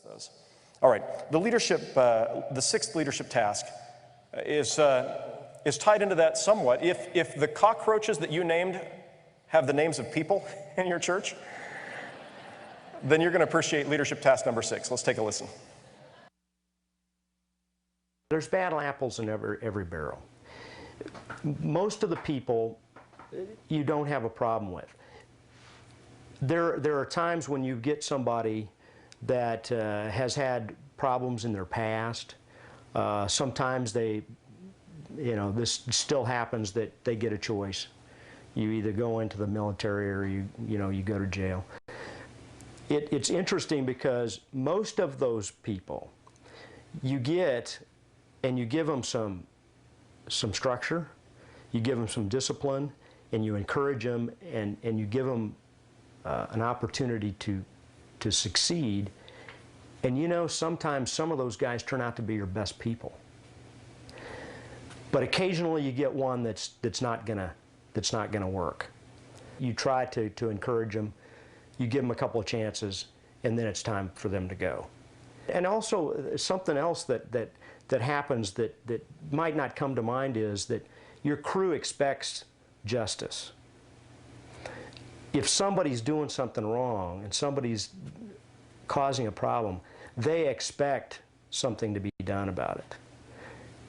those. All right, the sixth leadership task is tied into that somewhat. If the cockroaches that you named have the names of people in your church, then you're going to appreciate leadership task number 6. Let's take a listen. There's bad apples in every barrel. Most of the people you don't have a problem with. There are times when you get somebody that has had problems in their past. Sometimes this still happens, that they get a choice. You either go into the military or you go to jail. It's interesting because most of those people you get, and you give them some structure, you give them some discipline, and you encourage them, and you give them an opportunity to succeed. And sometimes some of those guys turn out to be your best people. But occasionally you get one that's not gonna work. You try to encourage them, you give them a couple of chances, and then it's time for them to go. And also something else that happens that might not come to mind is that your crew expects justice. If somebody's doing something wrong and somebody's causing a problem, they expect something to be done about it.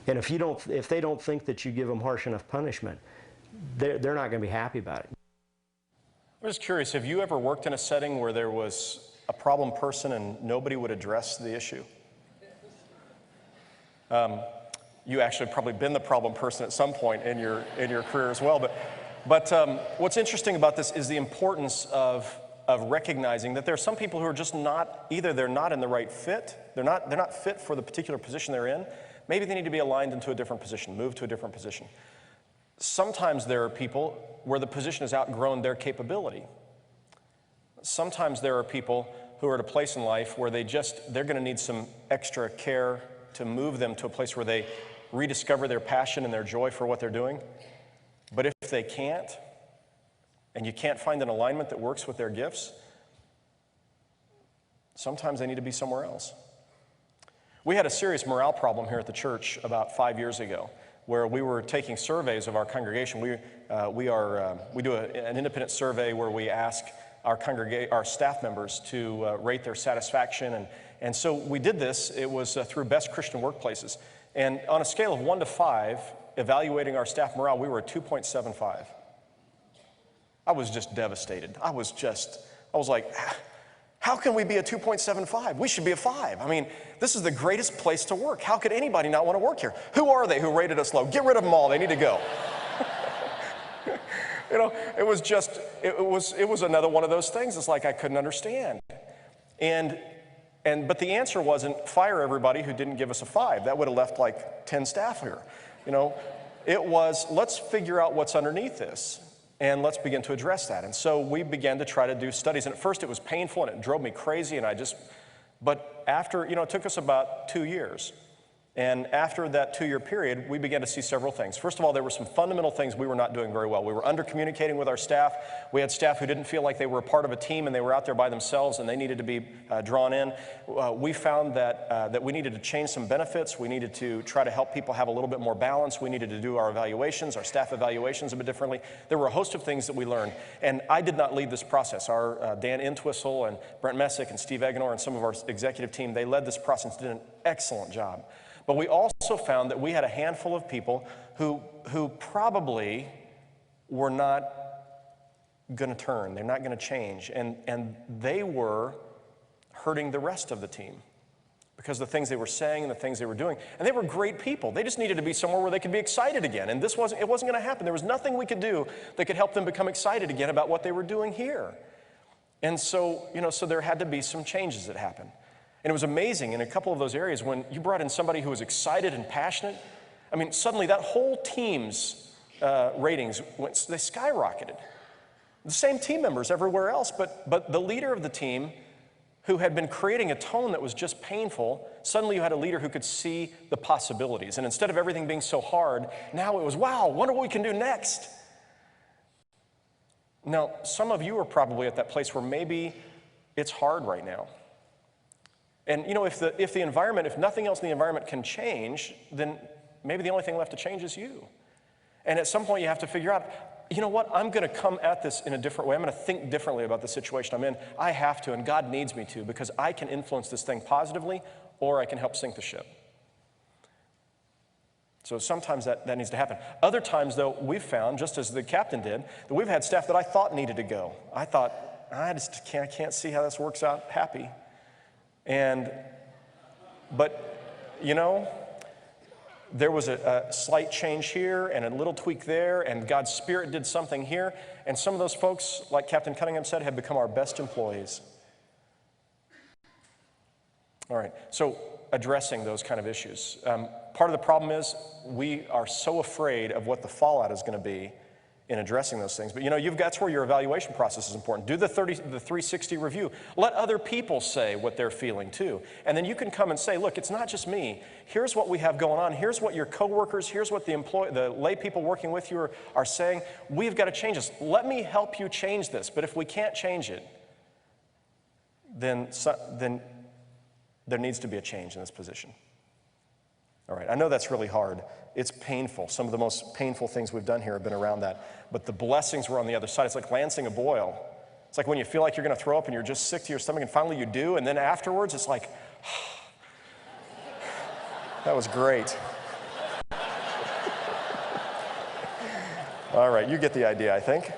And if they don't think that you give them harsh enough punishment, they're not going to be happy about it. I'm just curious, have you ever worked in a setting where there was a problem person and nobody would address the issue? You actually probably been the problem person at some point in your career as well. But what's interesting about this is the importance of recognizing that there are some people who are just not, either they're not in the right fit, they're not fit for the particular position they're in. Maybe they need to be aligned into a different position, move to a different position. Sometimes there are people where the position has outgrown their capability. Sometimes there are people who are at a place in life where they're going to need some extra care to move them to a place where they rediscover their passion and their joy for what they're doing. But if they can't, and you can't find an alignment that works with their gifts, sometimes they need to be somewhere else. We had a serious morale problem here at the church about 5 years ago, where we were taking surveys of our congregation. We do an independent survey where we ask our staff members to rate their satisfaction, and so we did this. It was through Best Christian Workplaces, and on a scale of 1 to 5, evaluating our staff morale, we were at 2.75. I was just devastated. I was like, how can we be a 2.75? We should be a 5. I mean, this is the greatest place to work. How could anybody not want to work here? Who are they who rated us low? Get rid of them all. They need to go. It was another one of those things. It's like I couldn't understand. But the answer wasn't fire everybody who didn't give us a 5. That would have left like 10 staff here. It was, let's figure out what's underneath this, and let's begin to address that. And so we began to try to do studies. And at first it was painful and it drove me crazy, but after, it took us about 2 years. And after that 2-year period, we began to see several things. First of all, there were some fundamental things we were not doing very well. We were under-communicating with our staff. We had staff who didn't feel like they were a part of a team and they were out there by themselves and they needed to be drawn in. We found that we needed to change some benefits. We needed to try to help people have a little bit more balance. We needed to do our evaluations, our staff evaluations a bit differently. There were a host of things that we learned. And I did not lead this process. Our Dan Entwistle and Brent Messick and Steve Eganor and some of our executive team, they led this process and did an excellent job. But we also found that we had a handful of people who probably were not going to turn. They're not going to change. And they were hurting the rest of the team because of the things they were saying and the things they were doing. And they were great people. They just needed to be somewhere where they could be excited again. And it wasn't going to happen. There was nothing we could do that could help them become excited again about what they were doing here. And so, so there had to be some changes that happened. And it was amazing in a couple of those areas when you brought in somebody who was excited and passionate. I mean, suddenly that whole team's ratings they skyrocketed. The same team members everywhere else, but the leader of the team who had been creating a tone that was just painful, suddenly you had a leader who could see the possibilities. And instead of everything being so hard, now it was, wow, wonder what we can do next. Now, some of you are probably at that place where maybe it's hard right now. And you know, if the environment, if nothing else in the environment can change, then maybe the only thing left to change is you. And at some point you have to figure out, you know what, I'm going to come at this in a different way. I'm going to think differently about the situation I'm in. I have to, and God needs me to, because I can influence this thing positively, or I can help sink the ship. So sometimes that needs to happen. Other times, though, we've found, just as the captain did, that we've had staff that I thought needed to go. I thought, I can't see how this works out happy. But, you know, there was a slight change here and a little tweak there, and God's Spirit did something here, and some of those folks, like Captain Cunningham said, have become our best employees. All right, so addressing those kind of issues. Part of the problem is we are so afraid of what the fallout is going to be in addressing those things. But you know, that's where your evaluation process is important. Do the 360 review. Let other people say what they're feeling too. And then you can come and say, look, it's not just me. Here's what we have going on. Here's what your coworkers, here's what the lay people working with you are saying. We've got to change this. Let me help you change this. But if we can't change it, then there needs to be a change in this position. All right, I know that's really hard. It's painful. Some of the most painful things we've done here have been around that. But the blessings were on the other side. It's like lancing a boil. It's like when you feel like you're going to throw up and you're just sick to your stomach, and finally you do, and then afterwards it's like, that was great. All right, you get the idea, I think.